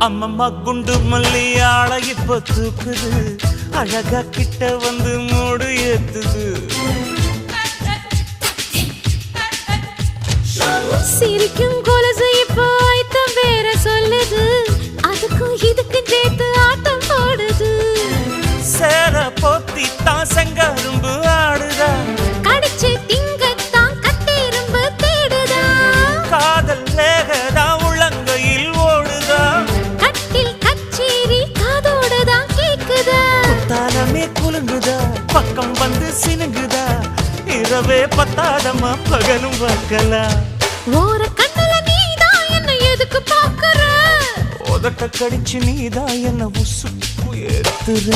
அம்மம்மா குண்டு மல்லியாள இப்ப தூக்குது அழகா கிட்ட வந்து மூடு ஏத்துது சிரிக்கும் கொலுசு இப்போ ஐத்தம் வேற சொல்லுது அதுக்கும் இதுக்கு சேர்த்து ஆட்டம் போடுது சேர போத்தி தான் செங்கரும்பு ஆடுதா கடிச்சு திங்கத்தான் கட்டெரும்பு தேடுதா காதல் வேகதா உள்ளங்கையில் ஓடுதா கட்டில் கச்சேரி காதோடுதான் கேக்குதா தாளமே குலுங்குதா பக்கம் வந்து சினுங்குதா இரவே பத்தாதமா பகலும் பார்க்கலாம் ஓர கண்ணுல நீதான் என்ன எதுக்கு பாக்குற உதட்ட கடிச்சு நீதான் என்ன உசுப்பு ஏத்துற